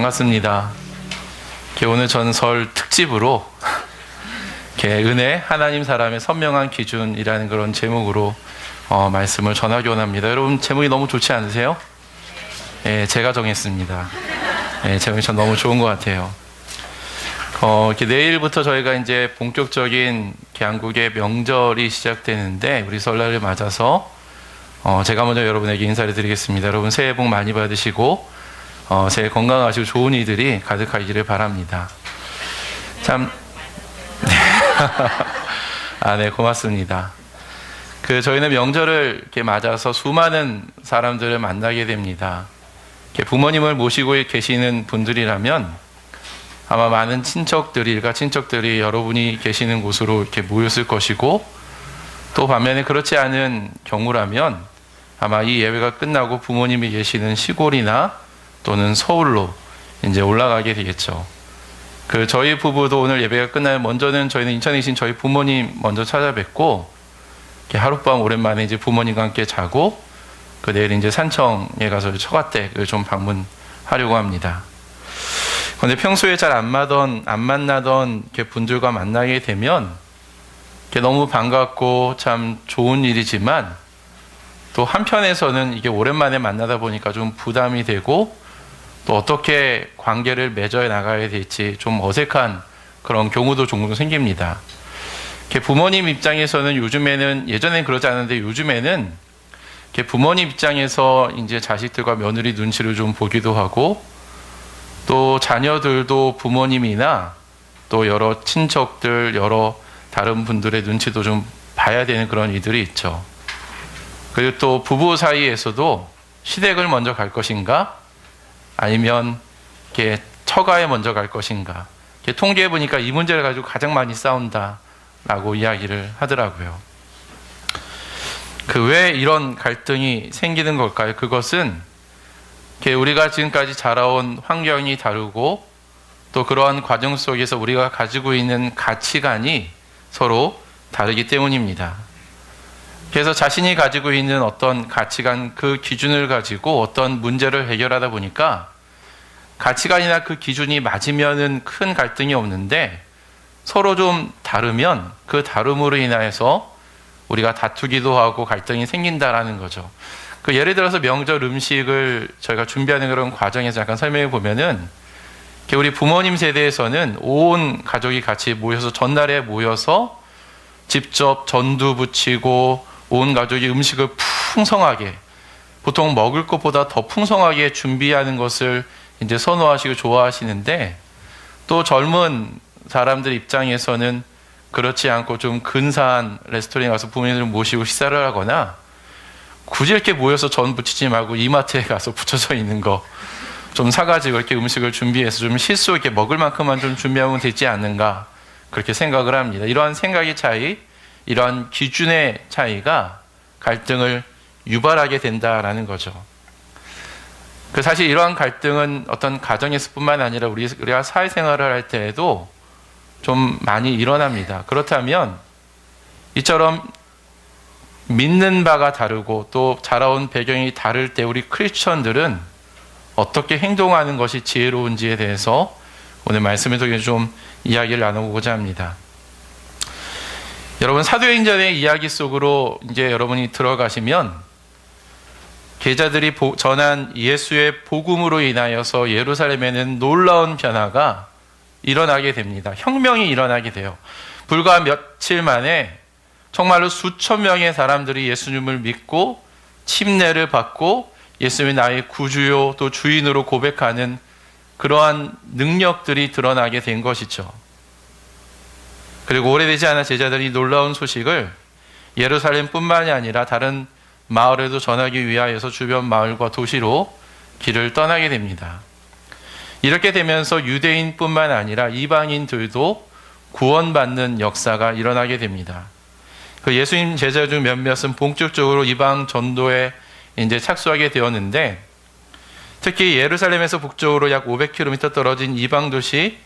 반갑습니다. 오늘 저는 설 특집으로 은혜, 하나님 사람의 선명한 기준이라는 그런 제목으로 말씀을 전하기 원합니다. 여러분 제목이 너무 좋지 않으세요? 예, 제가 정했습니다. 예, 제목이 전 너무 좋은 것 같아요. 내일부터 저희가 이제 본격적인 한국의 명절이 시작되는데 우리 설날을 맞아서 제가 먼저 여러분에게 인사를 드리겠습니다. 여러분 새해 복 많이 받으시고 새해 건강하시고 좋은 일들이 가득하기를 바랍니다. 참, 네, 고맙습니다. 저희는 명절을 이렇게 맞아서 수많은 사람들을 만나게 됩니다. 부모님을 모시고 계시는 분들이라면 아마 많은 일가 친척들이 여러분이 계시는 곳으로 이렇게 모였을 것이고, 또 반면에 그렇지 않은 경우라면 아마 이 예배가 끝나고 부모님이 계시는 시골이나 또는 서울로 이제 올라가게 되겠죠. 저희 부부도 오늘 예배가 끝나면 먼저는 저희는 인천에 계신 저희 부모님 먼저 찾아뵙고, 하룻밤 오랜만에 이제 부모님과 함께 자고, 내일 이제 산청에 가서 처가댁을 좀 방문하려고 합니다. 그런데 평소에 잘 안 만나던 분들과 만나게 되면 너무 반갑고 참 좋은 일이지만, 또 한편에서는 이게 오랜만에 만나다 보니까 좀 부담이 되고, 또 어떻게 관계를 맺어 나가야 될지 좀 어색한 그런 경우도 종종 생깁니다. 부모님 입장에서는 예전엔 그러지 않았는데 요즘에는 부모님 입장에서 이제 자식들과 며느리 눈치를 좀 보기도 하고, 또 자녀들도 부모님이나 또 여러 친척들, 여러 다른 분들의 눈치도 좀 봐야 되는 그런 일들이 있죠. 그리고 또 부부 사이에서도 시댁을 먼저 갈 것인가, 아니면 처가에 먼저 갈 것인가, 통계해 보니까 이 문제를 가지고 가장 많이 싸운다라고 이야기를 하더라고요. 왜 이런 갈등이 생기는 걸까요? 그것은 우리가 지금까지 자라온 환경이 다르고, 또 그러한 과정 속에서 우리가 가지고 있는 가치관이 서로 다르기 때문입니다. 그래서 자신이 가지고 있는 어떤 가치관, 그 기준을 가지고 어떤 문제를 해결하다 보니까 가치관이나 그 기준이 맞으면은 큰 갈등이 없는데, 서로 좀 다르면 그 다름으로 인하여서 우리가 다투기도 하고 갈등이 생긴다라는 거죠. 예를 들어서 명절 음식을 저희가 준비하는 그런 과정에서 약간 설명해 보면은, 우리 부모님 세대에서는 온 가족이 같이 모여서 전날에 모여서 직접 전두 부치고 온 가족이 음식을 풍성하게, 보통 먹을 것보다 더 풍성하게 준비하는 것을 이제 선호하시고 좋아하시는데, 또 젊은 사람들 입장에서는 그렇지 않고 좀 근사한 레스토랑에 가서 부모님을 모시고 식사를 하거나, 굳이 이렇게 모여서 전 부치지 말고 이마트에 가서 붙여져 있는 거 좀 사가지고 이렇게 음식을 준비해서 좀 실수 있게 먹을 만큼만 좀 준비하면 되지 않는가, 그렇게 생각을 합니다. 이러한 생각의 차이, 이러한 기준의 차이가 갈등을 유발하게 된다라는 거죠. 사실 이러한 갈등은 어떤 가정에서뿐만 아니라 우리가 사회생활을 할 때에도 좀 많이 일어납니다. 그렇다면 이처럼 믿는 바가 다르고 또 자라온 배경이 다를 때 우리 크리스천들은 어떻게 행동하는 것이 지혜로운지에 대해서 오늘 말씀을 통해 좀 이야기를 나누고자 합니다. 여러분, 사도행전의 이야기 속으로 이제 여러분이 들어가시면 제자들이 전한 예수의 복음으로 인하여서 예루살렘에는 놀라운 변화가 일어나게 됩니다. 혁명이 일어나게 돼요. 불과 며칠 만에 정말로 수천 명의 사람들이 예수님을 믿고 침례를 받고 예수님이 나의 구주요 또 주인으로 고백하는 그러한 능력들이 드러나게 된 것이죠. 그리고 오래되지 않아 제자들이 놀라운 소식을 예루살렘뿐만이 아니라 다른 마을에도 전하기 위하여서 주변 마을과 도시로 길을 떠나게 됩니다. 이렇게 되면서 유대인뿐만 아니라 이방인들도 구원받는 역사가 일어나게 됩니다. 예수님 제자 중 몇몇은 본격적으로 이방 전도에 이제 착수하게 되었는데, 특히 예루살렘에서 북쪽으로 약 500km 떨어진 이방 도시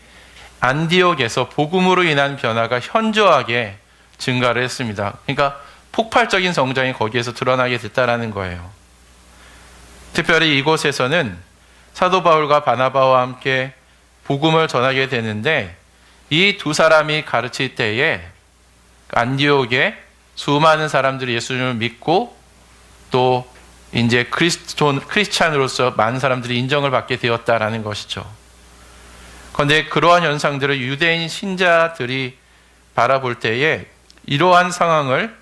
안디옥에서 복음으로 인한 변화가 현저하게 증가를 했습니다. 그러니까 폭발적인 성장이 거기에서 드러나게 됐다라는 거예요. 특별히 이곳에서는 사도 바울과 바나바와 함께 복음을 전하게 되는데, 이 두 사람이 가르칠 때에 안디옥에 수많은 사람들이 예수님을 믿고 또 이제 크리스찬으로서 많은 사람들이 인정을 받게 되었다라는 것이죠. 그런데 그러한 현상들을 유대인 신자들이 바라볼 때에 이러한 상황을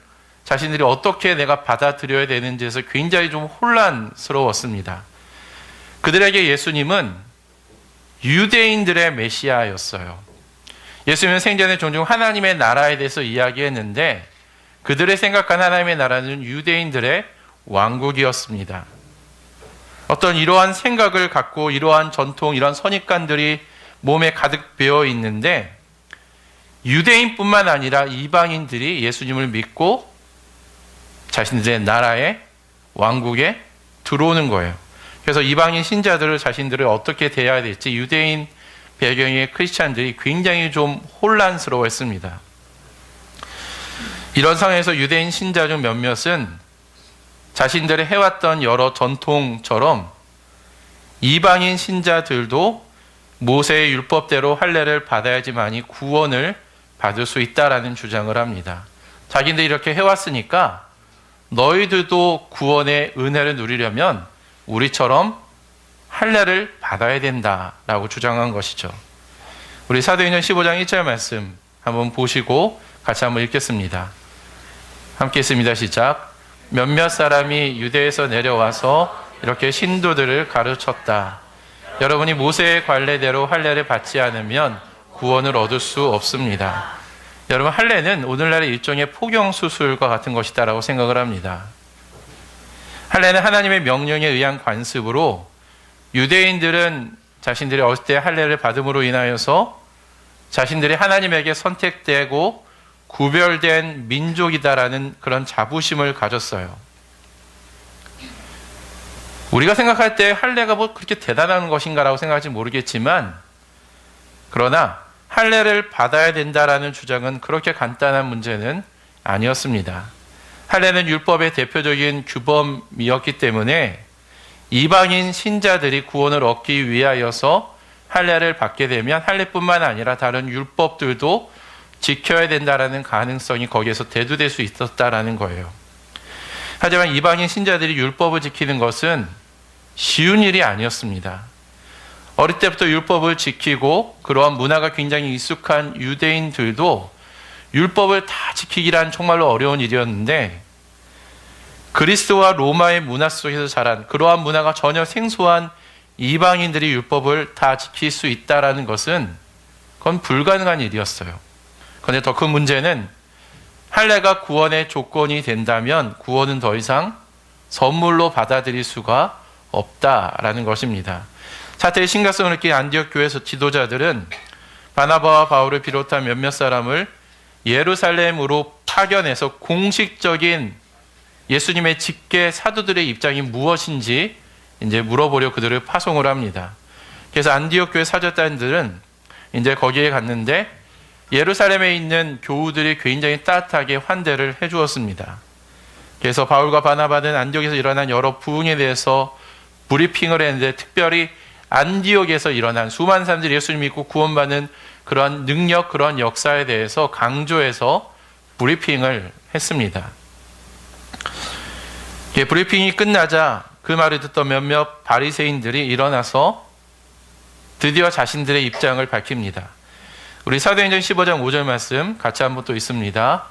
자신들이 어떻게 내가 받아들여야 되는지에서 굉장히 좀 혼란스러웠습니다. 그들에게 예수님은 유대인들의 메시아였어요. 예수님은 생전에 종종 하나님의 나라에 대해서 이야기했는데, 그들의 생각한 하나님의 나라는 유대인들의 왕국이었습니다. 어떤 이러한 생각을 갖고 이러한 전통, 이러한 선입관들이 몸에 가득 배어 있는데, 유대인뿐만 아니라 이방인들이 예수님을 믿고 자신들의 나라의 왕국에 들어오는 거예요. 그래서 이방인 신자들을 자신들을 어떻게 대해야 될지 유대인 배경의 크리스찬들이 굉장히 좀 혼란스러워했습니다. 이런 상황에서 유대인 신자 중 몇몇은 자신들이 해왔던 여러 전통처럼 이방인 신자들도 모세의 율법대로 할례를 받아야지만이 구원을 받을 수 있다라는 주장을 합니다. 자기들이 이렇게 해왔으니까 너희들도 구원의 은혜를 누리려면 우리처럼 할례를 받아야 된다라고 주장한 것이죠. 우리 사도행전 15장 1절 말씀 한번 보시고 같이 한번 읽겠습니다. 함께 읽습니다. 시작. 몇몇 사람이 유대에서 내려와서 이렇게 신도들을 가르쳤다. 여러분이 모세의 관례대로 할례를 받지 않으면 구원을 얻을 수 없습니다. 여러분, 할례는 오늘날의 일종의 포경수술과 같은 것이다라고 생각을 합니다. 할례는 하나님의 명령에 의한 관습으로 유대인들은 자신들이 어릴 때 할례를 받음으로 인하여서 자신들이 하나님에게 선택되고 구별된 민족이다라는 그런 자부심을 가졌어요. 우리가 생각할 때 할례가 뭐 그렇게 대단한 것인가라고 생각할지 모르겠지만, 그러나 할례를 받아야 된다라는 주장은 그렇게 간단한 문제는 아니었습니다. 할례는 율법의 대표적인 규범이었기 때문에 이방인 신자들이 구원을 얻기 위하여서 할례를 받게 되면 할례뿐만 아니라 다른 율법들도 지켜야 된다라는 가능성이 거기에서 대두될 수 있었다라는 거예요. 하지만 이방인 신자들이 율법을 지키는 것은 쉬운 일이 아니었습니다. 어릴 때부터 율법을 지키고 그러한 문화가 굉장히 익숙한 유대인들도 율법을 다 지키기란 정말로 어려운 일이었는데, 그리스와 로마의 문화 속에서 자란 그러한 문화가 전혀 생소한 이방인들이 율법을 다 지킬 수 있다라는 것은 그건 불가능한 일이었어요. 그런데 더 큰 문제는 할례가 구원의 조건이 된다면 구원은 더 이상 선물로 받아들일 수가 없다라는 것입니다. 사태의 심각성을 느낀 안디옥 교회 지도자들은 바나바와 바울을 비롯한 몇몇 사람을 예루살렘으로 파견해서 공식적인 예수님의 직계 사도들의 입장이 무엇인지 이제 물어보려 그들을 파송을 합니다. 그래서 안디옥 교회 사절단들은 이제 거기에 갔는데 예루살렘에 있는 교우들이 굉장히 따뜻하게 환대를 해주었습니다. 그래서 바울과 바나바는 안디옥에서 일어난 여러 부흥에 대해서 브리핑을 했는데, 특별히 안디옥에서 일어난 수많은 사람들이 예수님 믿고 구원받는 그런 능력, 그런 역사에 대해서 강조해서 브리핑을 했습니다. 브리핑이 끝나자 그 말을 듣던 몇몇 바리새인들이 일어나서 드디어 자신들의 입장을 밝힙니다. 우리 사도행전 15장 5절 말씀 같이 한번 또 있습니다.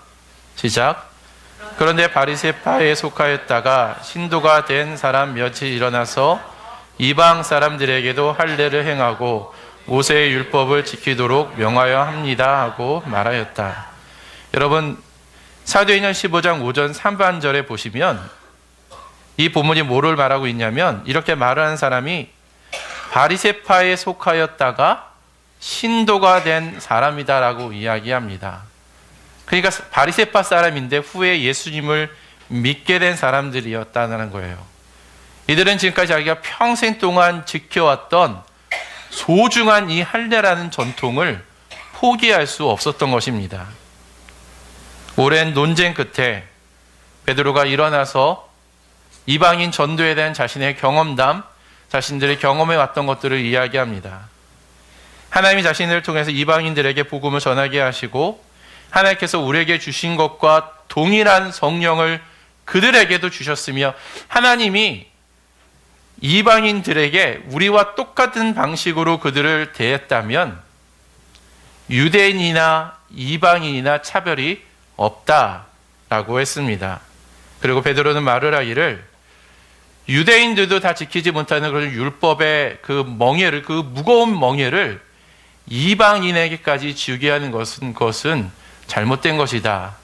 시작. 그런데 바리새파에 속하였다가 신도가 된 사람 몇이 일어나서 이방 사람들에게도 할례를 행하고 모세의 율법을 지키도록 명하여 합니다 하고 말하였다. 여러분, 사도행전 15장 5절 3반절에 보시면 이 본문이 뭐를 말하고 있냐면, 이렇게 말하는 사람이 바리새파에 속하였다가 신도가 된 사람이다라고 이야기합니다. 그러니까 바리새파 사람인데 후에 예수님을 믿게 된 사람들이었다는 거예요. 이들은 지금까지 자기가 평생 동안 지켜왔던 소중한 이 할례라는 전통을 포기할 수 없었던 것입니다. 오랜 논쟁 끝에 베드로가 일어나서 이방인 전도에 대한 자신의 경험담, 자신들이 경험해 왔던 것들을 이야기합니다. 하나님이 자신을 통해서 이방인들에게 복음을 전하게 하시고 하나님께서 우리에게 주신 것과 동일한 성령을 그들에게도 주셨으며 하나님이 이방인들에게 우리와 똑같은 방식으로 그들을 대했다면 유대인이나 이방인이나 차별이 없다라고 했습니다. 그리고 베드로는 말을 하기를 유대인들도 다 지키지 못하는 그런 율법의 그 무거운 멍에를 이방인에게까지 지우게 하는 것은 잘못된 것이다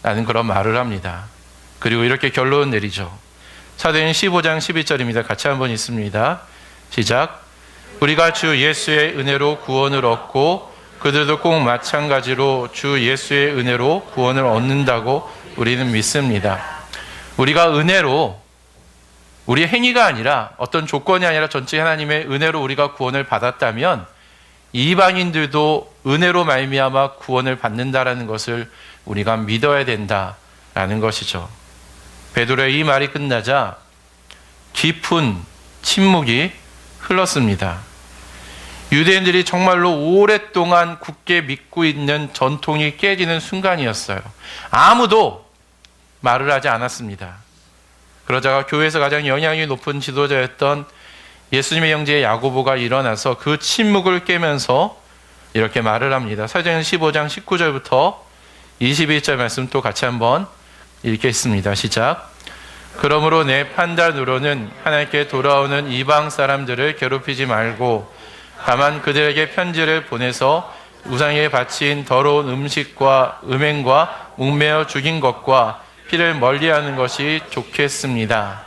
라는 그런 말을 합니다. 그리고 이렇게 결론을 내리죠. 사도행 15장 12절입니다. 같이 한번 읽습니다. 시작. 우리가 주 예수의 은혜로 구원을 얻고 그들도 꼭 마찬가지로 주 예수의 은혜로 구원을 얻는다고 우리는 믿습니다. 우리가 은혜로 우리의 행위가 아니라 어떤 조건이 아니라 전체 하나님의 은혜로 우리가 구원을 받았다면 이방인들도 은혜로 말미암아 구원을 받는다라는 것을 우리가 믿어야 된다라는 것이죠. 베드로의 이 말이 끝나자 깊은 침묵이 흘렀습니다. 유대인들이 정말로 오랫동안 굳게 믿고 있는 전통이 깨지는 순간이었어요. 아무도 말을 하지 않았습니다. 그러다가 교회에서 가장 영향이 높은 지도자였던 예수님의 형제 야고보가 일어나서 그 침묵을 깨면서 이렇게 말을 합니다. 사도행전 15장 19절부터 21절 말씀 또 같이 한번 읽겠습니다. 시작. 그러므로 내 판단으로는 하나님께 돌아오는 이방 사람들을 괴롭히지 말고 다만 그들에게 편지를 보내서 우상에 바친 더러운 음식과 음행과 묵매어 죽인 것과 피를 멀리하는 것이 좋겠습니다.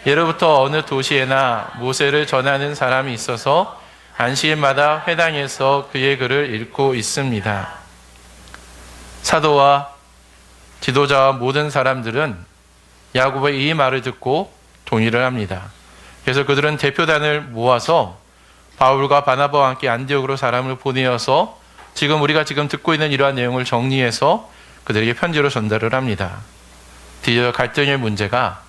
예로부터 어느 도시에나 모세를 전하는 사람이 있어서 안식일마다 회당에서 그의 글을 읽고 있습니다. 사도와 지도자와 모든 사람들은 야고보의 이 말을 듣고 동의를 합니다. 그래서 그들은 대표단을 모아서 바울과 바나바와 함께 안디옥으로 사람을 보내어서 우리가 지금 듣고 있는 이러한 내용을 정리해서 그들에게 편지로 전달을 합니다. 드디어 갈등의 문제가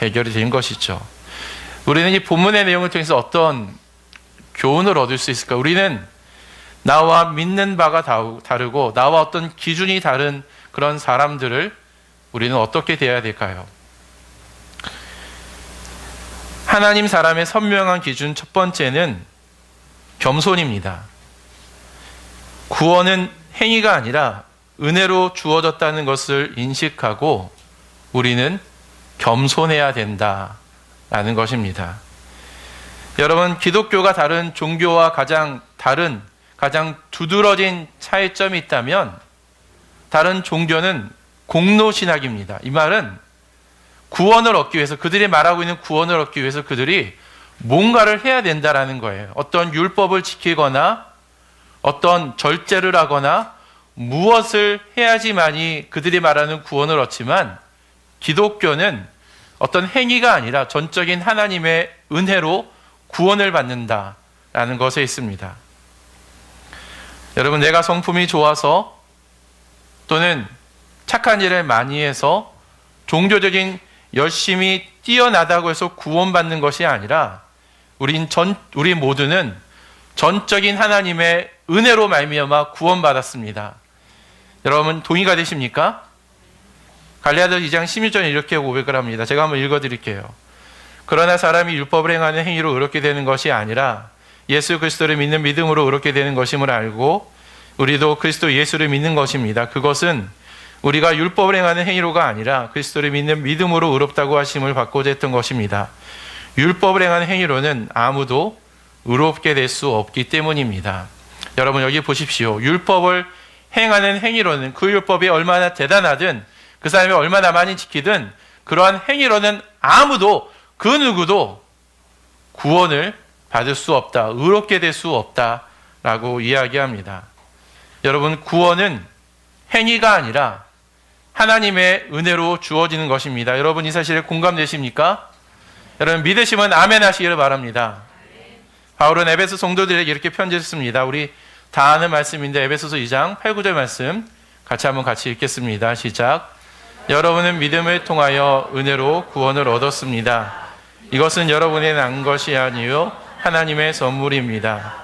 해결이 된 것이죠. 우리는 이 본문의 내용을 통해서 어떤 교훈을 얻을 수 있을까? 우리는 나와 믿는 바가 다르고 나와 어떤 기준이 다른 그런 사람들을 우리는 어떻게 대해야 될까요? 하나님 사람의 선명한 기준 첫 번째는 겸손입니다. 구원은 행위가 아니라 은혜로 주어졌다는 것을 인식하고 우리는 겸손해야 된다라는 것입니다. 여러분, 기독교가 다른 종교와 가장 두드러진 차이점이 있다면 다른 종교는 공로신학입니다. 이 말은 구원을 얻기 위해서 그들이 말하고 있는 구원을 얻기 위해서 그들이 뭔가를 해야 된다라는 거예요. 어떤 율법을 지키거나 어떤 절제를 하거나 무엇을 해야지만이 그들이 말하는 구원을 얻지만 기독교는 어떤 행위가 아니라 전적인 하나님의 은혜로 구원을 받는다라는 것에 있습니다. 여러분, 내가 성품이 좋아서 또는 착한 일을 많이 해서 종교적인 열심히 뛰어나다고 해서 구원받는 것이 아니라 우리 모두는 전적인 하나님의 은혜로 말미암아 구원받았습니다. 여러분, 동의가 되십니까? 갈라디아서 2장 16절에 이렇게 고백을 합니다. 제가 한번 읽어드릴게요. 그러나 사람이 율법을 행하는 행위로 의롭게 되는 것이 아니라 예수 그리스도를 믿는 믿음으로 의롭게 되는 것임을 알고 우리도 그리스도 예수를 믿는 것입니다. 그것은 우리가 율법을 행하는 행위로가 아니라 그리스도를 믿는 믿음으로 의롭다고 하심을 받고자 했던 것입니다. 율법을 행하는 행위로는 아무도 의롭게 될 수 없기 때문입니다. 여러분, 여기 보십시오. 율법을 행하는 행위로는 그 율법이 얼마나 대단하든 그 사람이 얼마나 많이 지키든 그러한 행위로는 아무도 그 누구도 구원을 받을 수 없다. 의롭게 될 수 없다라고 이야기합니다. 여러분, 구원은 행위가 아니라 하나님의 은혜로 주어지는 것입니다. 여러분, 이 사실에 공감되십니까? 여러분, 믿으시면 아멘 하시기를 바랍니다. 바울은 에베소 성도들에게 이렇게 편지를 씁니다. 우리 다 아는 말씀인데 에베소서 2장 8, 9절 말씀 같이 읽겠습니다. 시작. 여러분은 믿음을 통하여 은혜로 구원을 얻었습니다. 이것은 여러분의 난 것이 아니요 하나님의 선물입니다.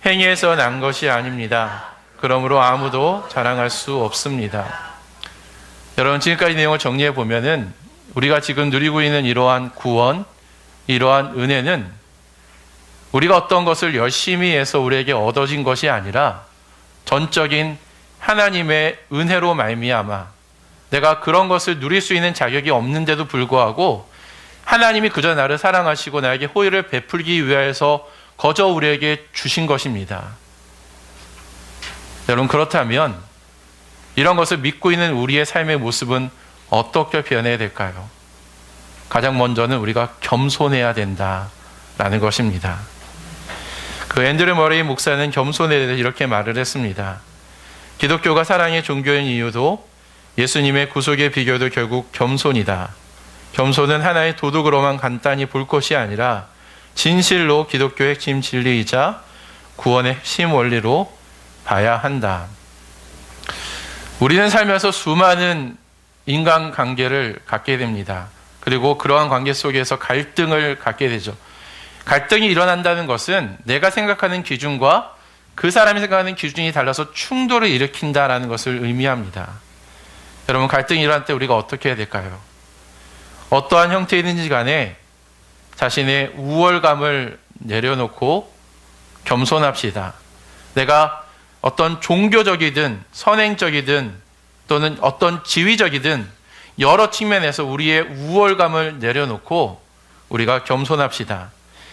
행위에서 난 것이 아닙니다. 그러므로 아무도 자랑할 수 없습니다. 여러분, 지금까지 내용을 정리해 보면은 우리가 지금 누리고 있는 이러한 구원, 이러한 은혜는 우리가 어떤 것을 열심히 해서 우리에게 얻어진 것이 아니라 전적인 하나님의 은혜로 말미암아 내가 그런 것을 누릴 수 있는 자격이 없는데도 불구하고 하나님이 그저 나를 사랑하시고 나에게 호의를 베풀기 위해서 거저 우리에게 주신 것입니다. 여러분, 그렇다면 이런 것을 믿고 있는 우리의 삶의 모습은 어떻게 변해야 될까요? 가장 먼저는 우리가 겸손해야 된다라는 것입니다. 그 앤드류 머레이 목사는 겸손에 대해서 이렇게 말을 했습니다. 기독교가 사랑의 종교인 이유도 예수님의 구속의 비결도 결국 겸손이다. 겸손은 하나의 도덕으로만 간단히 볼 것이 아니라 진실로 기독교의 핵심 진리이자 구원의 핵심 원리로 봐야 한다. 우리는 살면서 수많은 인간관계를 갖게 됩니다. 그리고 그러한 관계 속에서 갈등을 갖게 되죠. 갈등이 일어난다는 것은 내가 생각하는 기준과 그 사람이 생각하는 기준이 달라서 충돌을 일으킨다는 것을 의미합니다. 여러분, 갈등이 일어날 때 우리가 어떻게 해야 될까요? 어떠한 형태이든지 간에 자신의 우월감을 내려놓고 겸손합시다. 내가 어떤 종교적이든 선행적이든 또는 어떤 지위적이든 여러 측면에서 우리의 우월감을 내려놓고 우리가 겸손합시다.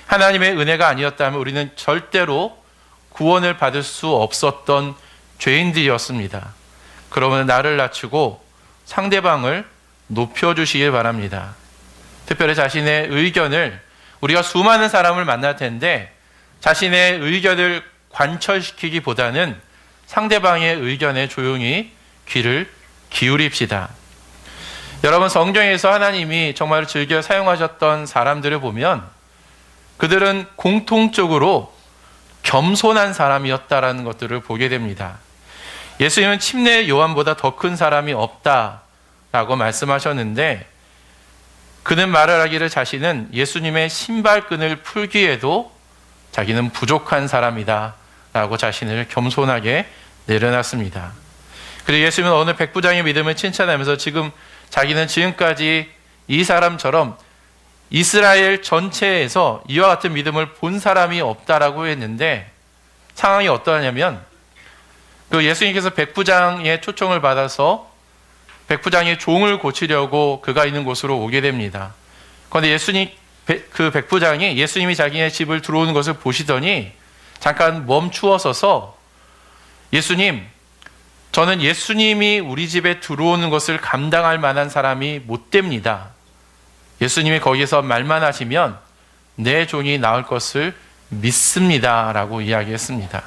하나님의 은혜가 아니었다면 우리는 절대로 구원을 받을 수 없었던 죄인들이었습니다. 그러면 나를 낮추고 상대방을 높여주시길 바랍니다. 특별히 자신의 의견을, 우리가 수많은 사람을 만날 텐데 자신의 의견을 관철시키기보다는 상대방의 의견에 조용히 귀를 기울입시다. 여러분, 성경에서 하나님이 정말 즐겨 사용하셨던 사람들을 보면 그들은 공통적으로 겸손한 사람이었다라는 것들을 보게 됩니다. 예수님은 침례 요한보다 더 큰 사람이 없다라고 말씀하셨는데 그는 말을 하기를 자신은 예수님의 신발끈을 풀기에도 자기는 부족한 사람이다 라고 자신을 겸손하게 내려놨습니다. 그리고 예수님은 어느 백부장의 믿음을 칭찬하면서 자기는 지금까지 이 사람처럼 이스라엘 전체에서 이와 같은 믿음을 본 사람이 없다라고 했는데 상황이 어떠하냐면 그 예수님께서 백부장의 초청을 받아서 백부장의 종을 고치려고 그가 있는 곳으로 오게 됩니다. 그런데 그 백부장이 예수님이 자기의 집을 들어오는 것을 보시더니 잠깐 멈추어 서서 예수님, 저는 예수님이 우리 집에 들어오는 것을 감당할 만한 사람이 못 됩니다. 예수님이 거기서 말만 하시면 내 종이 나을 것을 믿습니다 라고 이야기했습니다.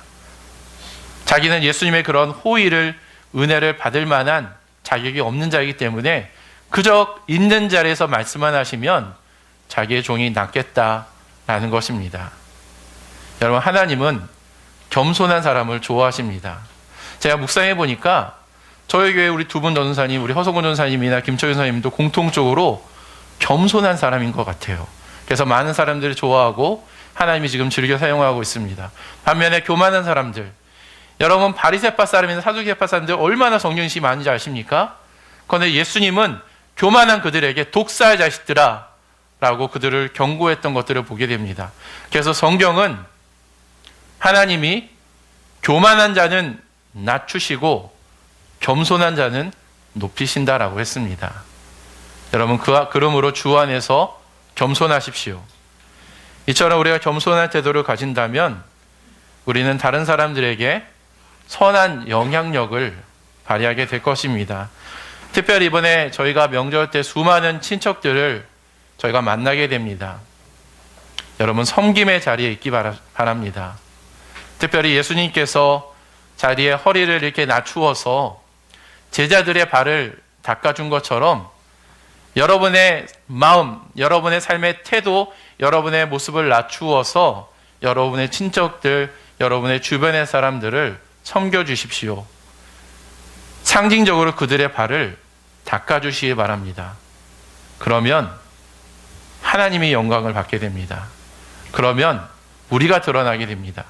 자기는 예수님의 그런 호의를, 은혜를 받을 만한 자격이 없는 자이기 때문에 그저 있는 자리에서 말씀만 하시면 자기의 종이 낫겠다라는 것입니다. 여러분, 하나님은 겸손한 사람을 좋아하십니다. 제가 묵상해 보니까 저희 교회 우리 두 분 전도사님, 우리 허성곤 전도사님이나 김철윤 선생님도 공통적으로 겸손한 사람인 것 같아요. 그래서 많은 사람들이 좋아하고 하나님이 지금 즐겨 사용하고 있습니다. 반면에 교만한 사람들, 여러분 바리새파 사람이나 사두개파 사람들 얼마나 성령이 많은지 아십니까? 그런데 예수님은 교만한 그들에게 독사의 자식들아 라고 그들을 경고했던 것들을 보게 됩니다. 그래서 성경은 하나님이 교만한 자는 낮추시고 겸손한 자는 높이신다라고 했습니다. 여러분, 그러므로 주 안에서 겸손하십시오. 이처럼 우리가 겸손한 태도를 가진다면 우리는 다른 사람들에게 선한 영향력을 발휘하게 될 것입니다. 특별히 이번에 저희가 명절 때 수많은 친척들을 저희가 만나게 됩니다. 여러분, 섬김의 자리에 있기 바랍니다. 특별히 예수님께서 자리에 허리를 이렇게 낮추어서 제자들의 발을 닦아준 것처럼 여러분의 마음, 여러분의 삶의 태도, 여러분의 모습을 낮추어서 여러분의 친척들, 여러분의 주변의 사람들을 섬겨주십시오. 상징적으로 그들의 발을 닦아주시기 바랍니다. 그러면 하나님이 영광을 받게 됩니다. 그러면 우리가 드러나게 됩니다.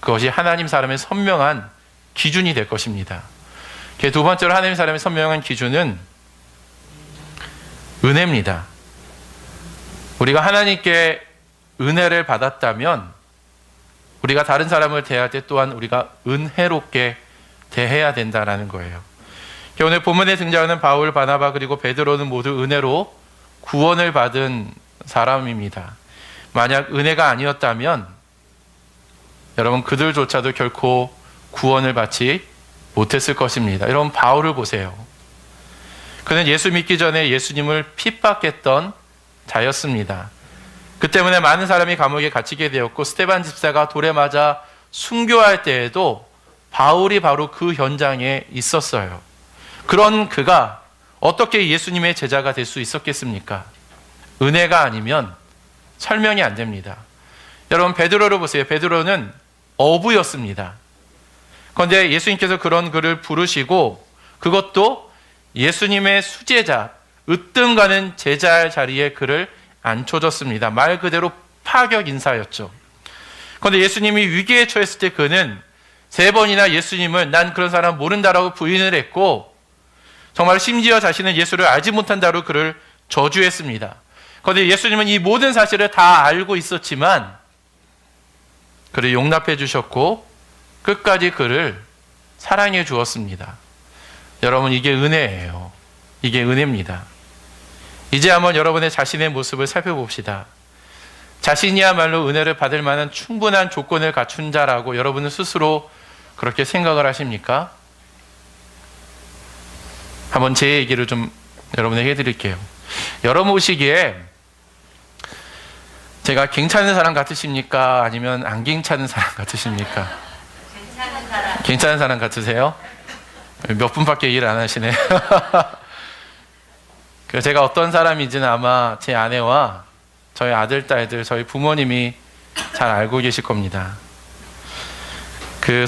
그것이 하나님 사람의 선명한 기준이 될 것입니다. 두 번째로 하나님 사람의 선명한 기준은 은혜입니다. 우리가 하나님께 은혜를 받았다면 우리가 다른 사람을 대할 때 또한 우리가 은혜롭게 대해야 된다는 거예요. 오늘 본문에 등장하는 바울, 바나바 그리고 베드로는 모두 은혜로 구원을 받은 사람입니다. 만약 은혜가 아니었다면 여러분 그들조차도 결코 구원을 받지 못했을 것입니다. 여러분 바울을 보세요. 그는 예수 믿기 전에 예수님을 핍박했던 자였습니다. 그 때문에 많은 사람이 감옥에 갇히게 되었고 스데반 집사가 돌에 맞아 순교할 때에도 바울이 바로 그 현장에 있었어요. 그런 그가 어떻게 예수님의 제자가 될 수 있었겠습니까? 은혜가 아니면 설명이 안 됩니다. 여러분 베드로를 보세요. 베드로는 어부였습니다. 그런데 예수님께서 그런 그를 부르시고 그것도 예수님의 수제자, 으뜸 가는 제자의 자리에 그를 앉혀줬습니다. 말 그대로 파격 인사였죠. 그런데 예수님이 위기에 처했을 때 그는 3번이나 예수님을 난 그런 사람 모른다라고 부인을 했고 정말 심지어 자신은 예수를 알지 못한다로 그를 저주했습니다. 그런데 예수님은 이 모든 사실을 다 알고 있었지만 그를 용납해 주셨고 끝까지 그를 사랑해 주었습니다. 여러분 이게 은혜예요. 이게 은혜입니다. 이제 한번 여러분의 자신의 모습을 살펴봅시다. 자신이야말로 은혜를 받을 만한 충분한 조건을 갖춘 자라고 여러분은 스스로 그렇게 생각을 하십니까? 한번 제 얘기를 좀 여러분에게 해드릴게요. 여러분 보시기에 제가 괜찮은 사람 같으십니까? 아니면 안 괜찮은 사람 같으십니까? 괜찮은 사람. 괜찮은 사람 같으세요? 몇 분밖에 일 안 하시네요. 제가 어떤 사람인지는 아마 제 아내와 저희 아들, 딸들, 저희 부모님이 잘 알고 계실 겁니다.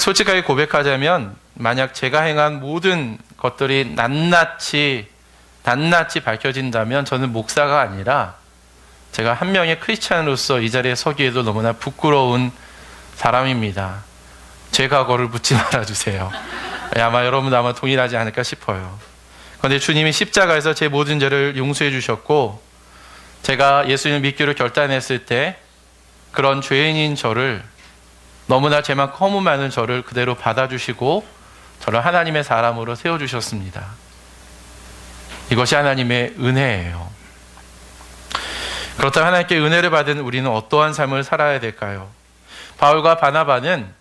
솔직하게 고백하자면 만약 제가 행한 모든 것들이 낱낱이 밝혀진다면 저는 목사가 아니라 제가 한 명의 크리스찬으로서 이 자리에 서기에도 너무나 부끄러운 사람입니다. 제 과거를 묻지 말아주세요. 아마 여러분도 아마 동일하지 않을까 싶어요. 그런데 주님이 십자가에서 제 모든 죄를 용서해 주셨고 제가 예수님을 믿기로 결단했을 때 그런 죄인인 저를 너무나 죄만큼 허무 많은 저를 그대로 받아주시고 저를 하나님의 사람으로 세워주셨습니다. 이것이 하나님의 은혜예요. 그렇다면 하나님께 은혜를 받은 우리는 어떠한 삶을 살아야 될까요? 바울과 바나바는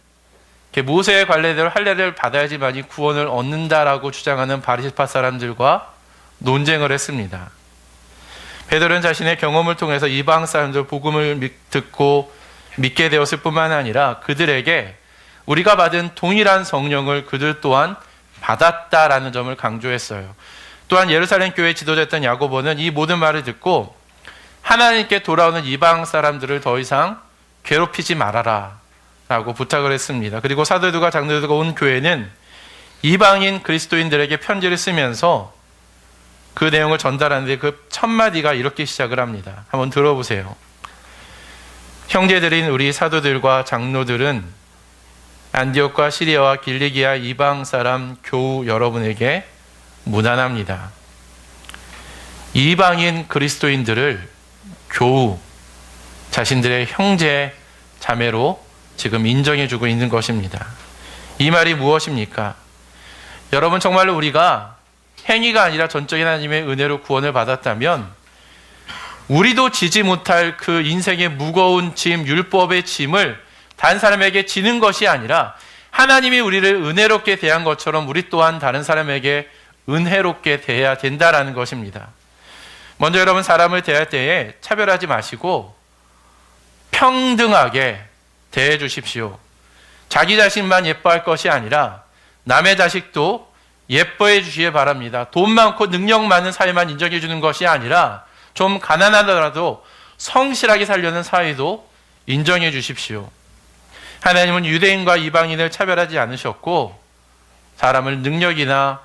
모세의 관례대로 할례를 받아야지만이 구원을 얻는다라고 주장하는 바리새파 사람들과 논쟁을 했습니다. 베드로는 자신의 경험을 통해서 이방 사람들 복음을 듣고 믿게 되었을 뿐만 아니라 그들에게 우리가 받은 동일한 성령을 그들 또한 받았다라는 점을 강조했어요. 또한 예루살렘 교회 지도자였던 야고보는 이 모든 말을 듣고 하나님께 돌아오는 이방 사람들을 더 이상 괴롭히지 말아라 라고 부탁을 했습니다. 그리고 사도들과 장로들과 온 교회는 이방인 그리스도인들에게 편지를 쓰면서 그 내용을 전달하는데 그 첫 마디가 이렇게 시작을 합니다. 한번 들어보세요. 형제들인 우리 사도들과 장로들은 안디옥과 시리아와 길리기아 이방 사람 교우 여러분에게 문안합니다. 이방인 그리스도인들을 교우, 자신들의 형제, 자매로 지금 인정해주고 있는 것입니다. 이 말이 무엇입니까? 여러분 정말로 우리가 행위가 아니라 전적인 하나님의 은혜로 구원을 받았다면 우리도 지지 못할 그 인생의 무거운 짐, 율법의 짐을 다른 사람에게 지는 것이 아니라 하나님이 우리를 은혜롭게 대한 것처럼 우리 또한 다른 사람에게 은혜롭게 대해야 된다라는 것입니다. 먼저 여러분 사람을 대할 때에 차별하지 마시고 평등하게 대해 주십시오. 자기 자신만 예뻐할 것이 아니라 남의 자식도 예뻐해 주시기 바랍니다. 돈 많고 능력 많은 사회만 인정해 주는 것이 아니라 좀 가난하더라도 성실하게 살려는 사회도 인정해 주십시오. 하나님은 유대인과 이방인을 차별하지 않으셨고 사람을 능력이나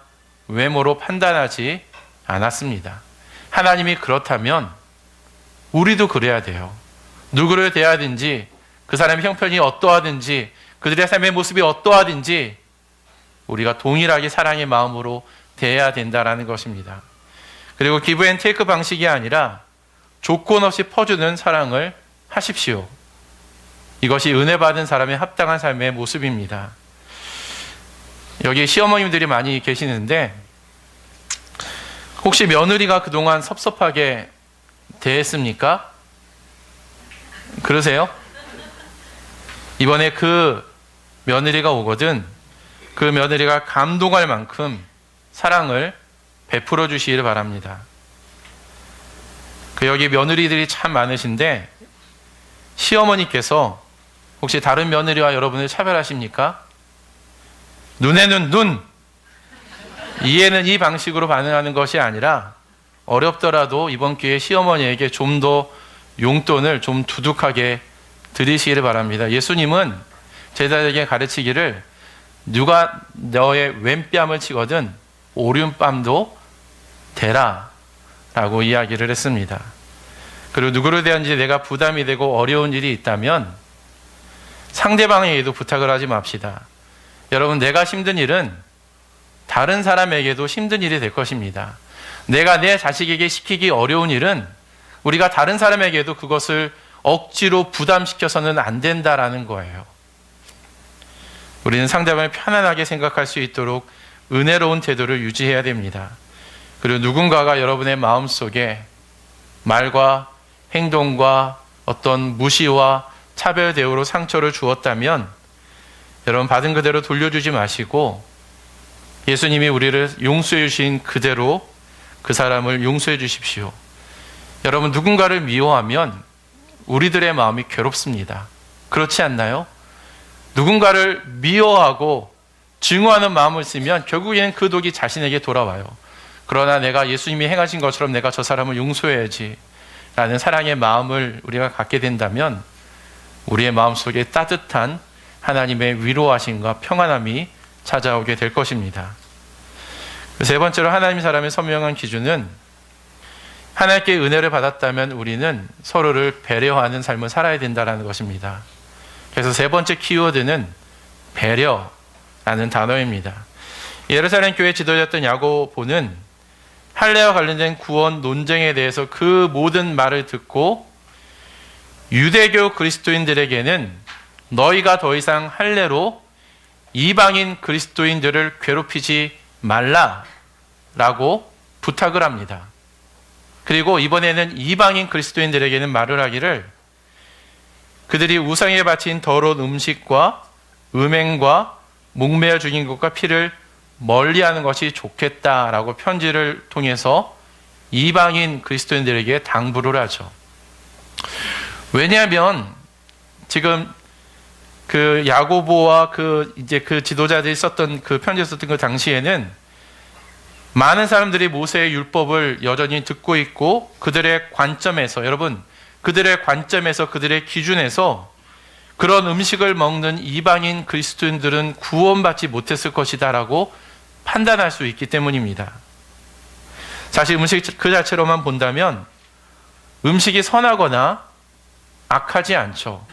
외모로 판단하지 않았습니다. 하나님이 그렇다면 우리도 그래야 돼요. 누구를 대하든지 그 사람의 형편이 어떠하든지 그들의 삶의 모습이 어떠하든지 우리가 동일하게 사랑의 마음으로 대해야 된다라는 것입니다. 그리고 기브 앤 테이크 방식이 아니라 조건 없이 퍼주는 사랑을 하십시오. 이것이 은혜 받은 사람의 합당한 삶의 모습입니다. 여기 시어머님들이 많이 계시는데 혹시 며느리가 그동안 섭섭하게 대했습니까? 그러세요? 이번에 그 며느리가 오거든 그 며느리가 감동할 만큼 사랑을 베풀어 주시기를 바랍니다. 여기 며느리들이 참 많으신데 시어머니께서 혹시 다른 며느리와 여러분을 차별하십니까? 눈에는 눈, 이에는 이 방식으로 반응하는 것이 아니라 어렵더라도 이번 기회에 시어머니에게 좀 더 용돈을 좀 두둑하게 드리시기를 바랍니다. 예수님은 제자들에게 가르치기를 누가 너의 왼뺨을 치거든 오른뺨도 대라 라고 이야기를 했습니다. 그리고 누구를 대한지 내가 부담이 되고 어려운 일이 있다면 상대방에게도 부탁을 하지 맙시다. 여러분, 내가 힘든 일은 다른 사람에게도 힘든 일이 될 것입니다. 내가 내 자식에게 시키기 어려운 일은 우리가 다른 사람에게도 그것을 억지로 부담시켜서는 안 된다라는 거예요. 우리는 상대방을 편안하게 생각할 수 있도록 은혜로운 태도를 유지해야 됩니다. 그리고 누군가가 여러분의 마음속에 말과 행동과 어떤 무시와 차별 대우로 상처를 주었다면 여러분 받은 그대로 돌려주지 마시고 예수님이 우리를 용서해 주신 그대로 그 사람을 용서해 주십시오. 여러분, 누군가를 미워하면 우리들의 마음이 괴롭습니다. 그렇지 않나요? 누군가를 미워하고 증오하는 마음을 쓰면 결국에는 그 독이 자신에게 돌아와요. 그러나 내가 예수님이 행하신 것처럼 내가 저 사람을 용서해야지 라는 사랑의 마음을 우리가 갖게 된다면 우리의 마음속에 따뜻한 하나님의 위로하심과 평안함이 찾아오게 될 것입니다. 세 번째로 하나님 사람의 선명한 기준은 하나님께 은혜를 받았다면 우리는 서로를 배려하는 삶을 살아야 된다는 것입니다. 그래서 세 번째 키워드는 배려라는 단어입니다. 예루살렘 교회 지도자였던 야고보는 할례와 관련된 구원 논쟁에 대해서 그 모든 말을 듣고 유대교 그리스도인들에게는 너희가 더 이상 할례로 이방인 그리스도인들을 괴롭히지 말라라고 부탁을 합니다. 그리고 이번에는 이방인 그리스도인들에게는 말을 하기를 그들이 우상에 바친 더러운 음식과 음행과 목매어 죽인 것과 피를 멀리하는 것이 좋겠다라고 편지를 통해서 이방인 그리스도인들에게 당부를 하죠. 왜냐하면 지금 그 야고보와 그 지도자들이 썼던 그 편지를 썼던 그 당시에는 많은 사람들이 모세의 율법을 여전히 듣고 있고 그들의 관점에서 그들의 기준에서 그런 음식을 먹는 이방인 그리스도인들은 구원받지 못했을 것이다라고 판단할 수 있기 때문입니다. 사실 음식 그 자체로만 본다면 음식이 선하거나 악하지 않죠.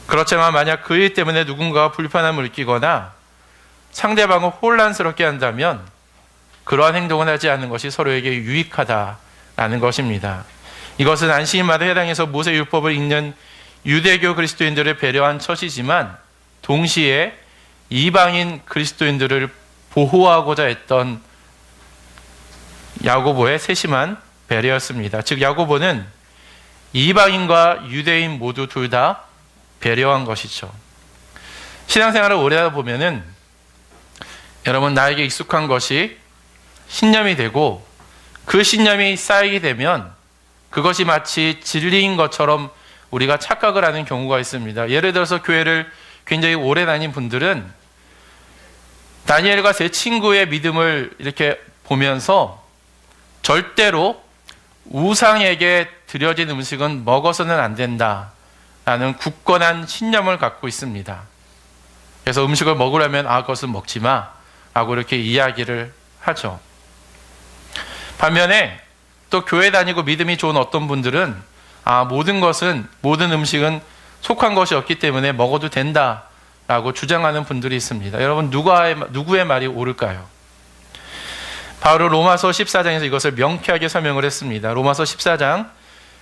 그렇지만 만약 그 일 때문에 누군가가 불편함을 느끼거나 상대방을 혼란스럽게 한다면 그러한 행동을 하지 않는 것이 서로에게 유익하다라는 것입니다. 이것은 안식일마다 해당해서 모세 율법을 읽는 유대교 그리스도인들을 배려한 처시지만 동시에 이방인 그리스도인들을 보호하고자 했던 야고보의 세심한 배려였습니다. 즉 야고보는 이방인과 유대인 모두 둘 다 배려한 것이죠. 신앙생활을 오래 하다 보면은 여러분, 나에게 익숙한 것이 신념이 되고 그 신념이 쌓이게 되면 그것이 마치 진리인 것처럼 우리가 착각을 하는 경우가 있습니다. 예를 들어서 교회를 굉장히 오래 다닌 분들은 다니엘과 세 친구의 믿음을 이렇게 보면서 절대로 우상에게 드려진 음식은 먹어서는 안 된다라는 굳건한 신념을 갖고 있습니다. 그래서 음식을 먹으려면 그것은 먹지 마 라고 이렇게 이야기를 하죠. 반면에 또 교회 다니고 믿음이 좋은 어떤 분들은 모든 음식은 속한 것이 없기 때문에 먹어도 된다라고 주장하는 분들이 있습니다. 여러분 누구의 말이 옳을까요? 바울은 로마서 14장에서 이것을 명쾌하게 설명을 했습니다. 로마서 14장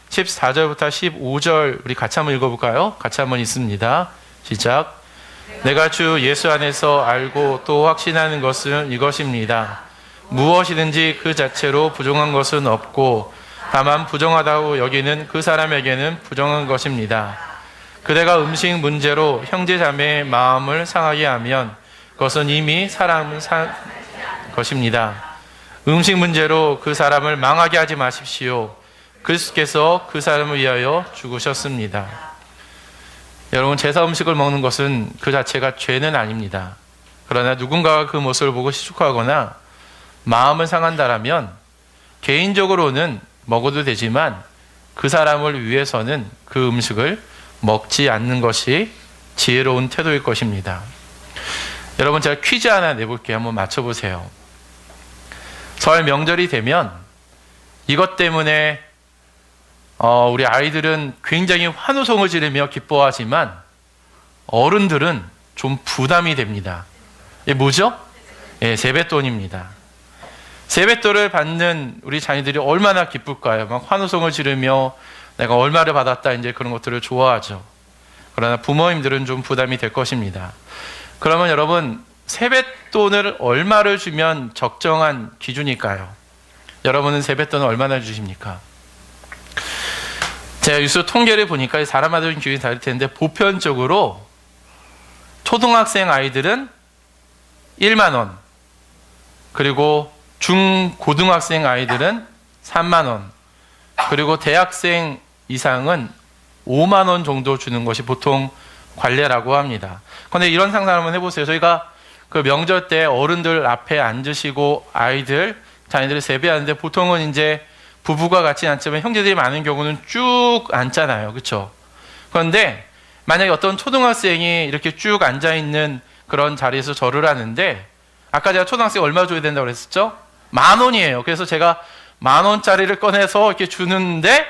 14절부터 15절 우리 같이 한번 읽어볼까요? 같이 한번 읽습니다. 시작. 내가 주 예수 안에서 알고 또 확신하는 것은 이것입니다. 무엇이든지 그 자체로 부정한 것은 없고 다만 부정하다고 여기는 그 사람에게는 부정한 것입니다. 그대가 음식 문제로 형제 자매의 마음을 상하게 하면 그것은 이미 사람을 산 것입니다. 음식 문제로 그 사람을 망하게 하지 마십시오. 그리스도께서 그 사람을 위하여 죽으셨습니다. 여러분, 제사 음식을 먹는 것은 그 자체가 죄는 아닙니다. 그러나 누군가가 그 모습을 보고 시축하거나 마음을 상한다라면 개인적으로는 먹어도 되지만 그 사람을 위해서는 그 음식을 먹지 않는 것이 지혜로운 태도일 것입니다. 여러분, 제가 퀴즈 하나 내볼게요. 한번 맞춰보세요. 설 명절이 되면 이것 때문에 우리 아이들은 굉장히 환호성을 지르며 기뻐하지만 어른들은 좀 부담이 됩니다. 이게 뭐죠? 세뱃돈입니다. 세뱃돈을 받는 우리 자녀들이 얼마나 기쁠까요? 막 환호성을 지르며 내가 얼마를 받았다 이제 그런 것들을 좋아하죠. 그러나 부모님들은 좀 부담이 될 것입니다. 그러면 여러분, 세뱃돈을 얼마를 주면 적정한 기준일까요? 여러분은 세뱃돈을 얼마나 주십니까? 제가 뉴스 통계를 보니까 사람마다 기준이 다를 텐데 보편적으로 초등학생 아이들은 1만 원, 그리고 중고등학생 아이들은 3만 원, 그리고 대학생 이상은 5만 원 정도 주는 것이 보통 관례라고 합니다. 그런데 이런 상상을 한번 해보세요. 저희가 그 명절 때 어른들 앞에 앉으시고 자녀들을 세배하는데 보통은 이제 부부가 같이 앉지만 형제들이 많은 경우는 쭉 앉잖아요. 그렇죠? 그런데 만약에 어떤 초등학생이 이렇게 쭉 앉아있는 그런 자리에서 절을 하는데 아까 제가 초등학생 얼마 줘야 된다고 그랬었죠? 10,000원이에요. 그래서 제가 10,000원짜리를 꺼내서 이렇게 주는데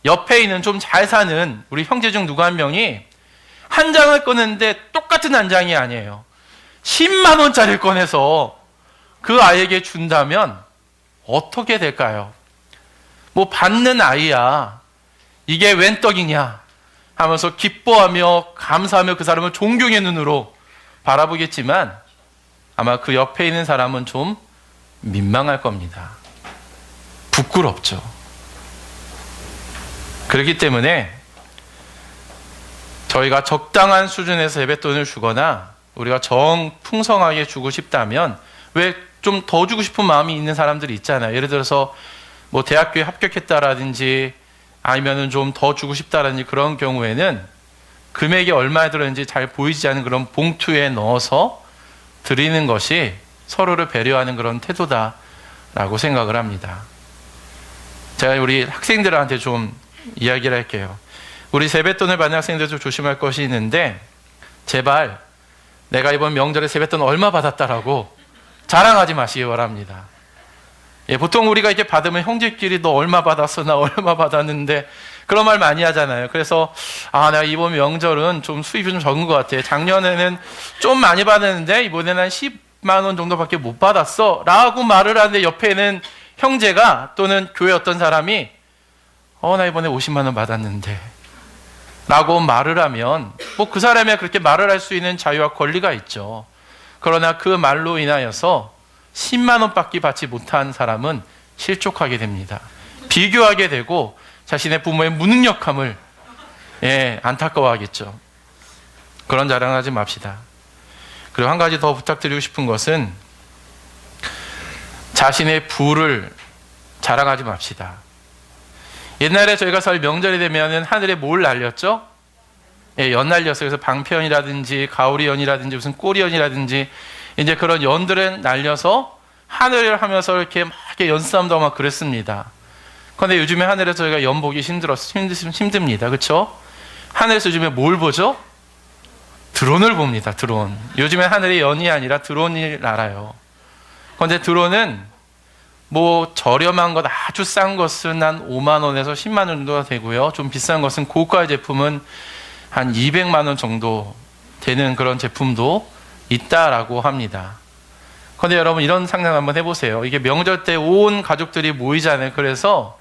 옆에 있는 좀 잘 사는 우리 형제 중 누구 한 명이 한 장을 꺼냈는데 똑같은 한 장이 아니에요. 10만 원짜리를 꺼내서 그 아이에게 준다면 어떻게 될까요? 뭐 받는 아이야 이게 웬 떡이냐 하면서 기뻐하며 감사하며 그 사람을 존경의 눈으로 바라보겠지만 아마 그 옆에 있는 사람은 좀 민망할 겁니다. 부끄럽죠. 그렇기 때문에 저희가 적당한 수준에서 세뱃돈을 주거나 우리가 정 풍성하게 주고 싶다면 왜 좀 더 주고 싶은 마음이 있는 사람들이 있잖아요. 예를 들어서 뭐 대학교에 합격했다라든지 아니면은 좀 더 주고 싶다라든지 그런 경우에는 금액이 얼마에 들었는지 잘 보이지 않는 그런 봉투에 넣어서 드리는 것이 서로를 배려하는 그런 태도다라고 생각을 합니다. 제가 우리 학생들한테 좀 이야기를 할게요. 우리 세뱃돈을 받는 학생들도 조심할 것이 있는데 제발 내가 이번 명절에 세뱃돈 얼마 받았다라고 자랑하지 마시기 바랍니다. 보통 우리가 이렇게 받으면 형제끼리 너 얼마 받았어? 나 얼마 받았는데 그런 말 많이 하잖아요. 그래서 내가 이번 명절은 좀 수입이 좀 적은 것 같아. 작년에는 좀 많이 받았는데 이번에는 한 10만 원 정도밖에 못 받았어 라고 말을 하는데 옆에는 형제가 또는 교회 어떤 사람이 나 이번에 50만 원 받았는데 라고 말을 하면 뭐 그 사람이 그렇게 말을 할 수 있는 자유와 권리가 있죠. 그러나 그 말로 인하여서 10만 원밖에 받지 못한 사람은 실족하게 됩니다. 비교하게 되고 자신의 부모의 무능력함을 안타까워하겠죠. 그런 자랑하지 맙시다. 그리고 한 가지 더 부탁드리고 싶은 것은 자신의 부를 자랑하지 맙시다. 옛날에 저희가 설 명절이 되면 하늘에 뭘 날렸죠? 연 날렸어요. 그래서 방편이라든지 가오리연이라든지 무슨 꼬리연이라든지 이제 그런 연들을 날려서 하늘을 하면서 이렇게 막 연싸움도 막 그랬습니다. 그런데 요즘에 하늘에서 저희가 연 보기 힘듭니다. 그렇죠? 하늘에서 요즘에 뭘 보죠? 드론을 봅니다. 드론. 요즘에 하늘이 연이 아니라 드론이 날아요. 그런데 드론은 뭐 저렴한 것 아주 싼 것은 한 5만 원에서 10만 원 정도가 되고요. 좀 비싼 것은 고가 제품은 한 200만 원 정도 되는 그런 제품도 있다라고 합니다. 그런데 여러분 이런 상상 한번 해보세요. 이게 명절 때 온 가족들이 모이잖아요. 그래서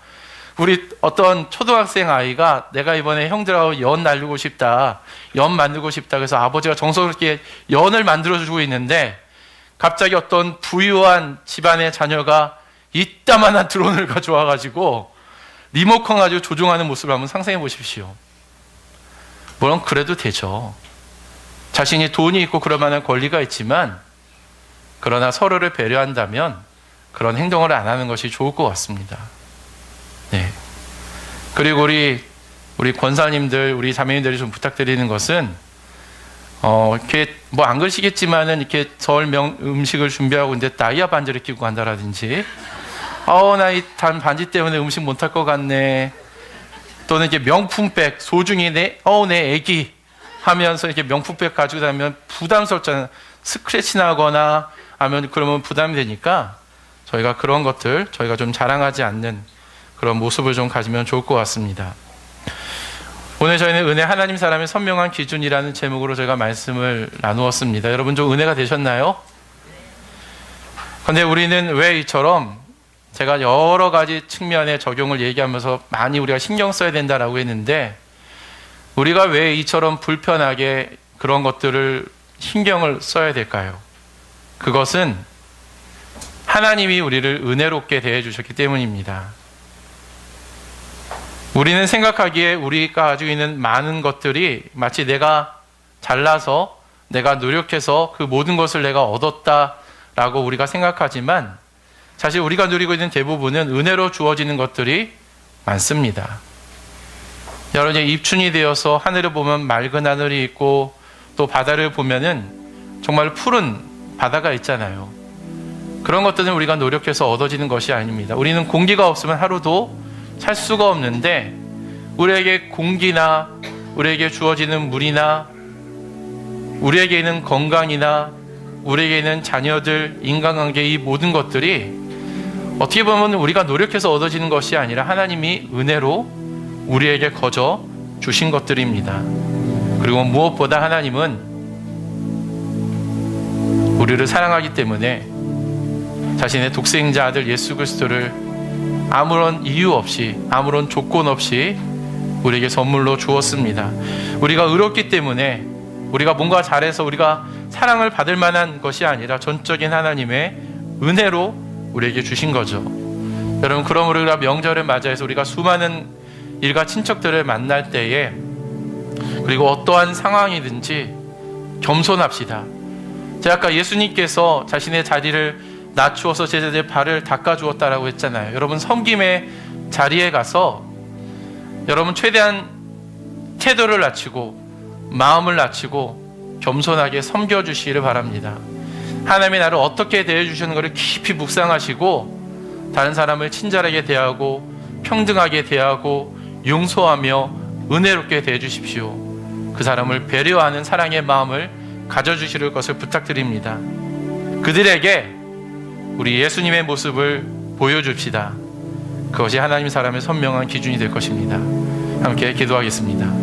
우리 어떤 초등학생 아이가 내가 이번에 형들하고 연 날리고 싶다, 연 만들고 싶다. 그래서 아버지가 정성스럽게 연을 만들어주고 있는데 갑자기 어떤 부유한 집안의 자녀가 이따만한 드론을 가져와가지고 리모컨 가지고 조종하는 모습을 한번 상상해 보십시오. 물론 그래도 되죠. 자신이 돈이 있고 그럴 만한 권리가 있지만 그러나 서로를 배려한다면 그런 행동을 안 하는 것이 좋을 것 같습니다. 네. 그리고 우리 권사님들, 우리 자매님들이 좀 부탁드리는 것은 이렇게 뭐 안 그러시겠지만은 이렇게 설 음식을 준비하고 이제 다이아 반지를 끼고 간다라든지, 나 이 단 반지 때문에 음식 못할 것 같네. 또는 이렇게 명품백, 소중히 내 애기 하면서 이렇게 명품백 가지고 다니면 부담스럽잖아요. 스크래치 나거나 하면 그러면 부담이 되니까 저희가 그런 것들 저희가 좀 자랑하지 않는 그런 모습을 좀 가지면 좋을 것 같습니다. 오늘 저희는 은혜 하나님 사람의 선명한 기준이라는 제목으로 저희가 말씀을 나누었습니다. 여러분 좀 은혜가 되셨나요? 그런데 우리는 왜 이처럼 제가 여러 가지 측면의 적용을 얘기하면서 많이 우리가 신경 써야 된다라고 했는데 우리가 왜 이처럼 불편하게 그런 것들을 신경을 써야 될까요? 그것은 하나님이 우리를 은혜롭게 대해 주셨기 때문입니다. 우리는 생각하기에 우리가 가지고 있는 많은 것들이 마치 내가 잘나서 내가 노력해서 그 모든 것을 내가 얻었다라고 우리가 생각하지만 사실 우리가 누리고 있는 대부분은 은혜로 주어지는 것들이 많습니다. 여러분 입춘이 되어서 하늘을 보면 맑은 하늘이 있고 또 바다를 보면은 정말 푸른 바다가 있잖아요. 그런 것들은 우리가 노력해서 얻어지는 것이 아닙니다. 우리는 공기가 없으면 하루도 살 수가 없는데 우리에게 공기나 우리에게 주어지는 물이나 우리에게 있는 건강이나 우리에게 있는 자녀들, 인간관계 이 모든 것들이 어떻게 보면 우리가 노력해서 얻어지는 것이 아니라 하나님이 은혜로 우리에게 거저 주신 것들입니다. 그리고 무엇보다 하나님은 우리를 사랑하기 때문에 자신의 독생자 아들 예수 그리스도를 아무런 이유 없이 아무런 조건 없이 우리에게 선물로 주었습니다. 우리가 의롭기 때문에 우리가 뭔가 잘해서 우리가 사랑을 받을 만한 것이 아니라 전적인 하나님의 은혜로 우리에게 주신 거죠. 여러분 그러므로 우리가 명절을 맞이해서 우리가 수많은 일가 친척들을 만날 때에 그리고 어떠한 상황이든지 겸손합시다. 제가 아까 예수님께서 자신의 자리를 낮추어서 제자들의 발을 닦아주었다라고 했잖아요. 여러분 섬김의 자리에 가서 여러분 최대한 태도를 낮추고 마음을 낮추고 겸손하게 섬겨주시기를 바랍니다. 하나님이 나를 어떻게 대해주시는 것을 깊이 묵상하시고 다른 사람을 친절하게 대하고 평등하게 대하고 용서하며 은혜롭게 대해주십시오. 그 사람을 배려하는 사랑의 마음을 가져주실 것을 부탁드립니다. 그들에게 우리 예수님의 모습을 보여줍시다. 그것이 하나님 사람의 선명한 기준이 될 것입니다. 함께 기도하겠습니다.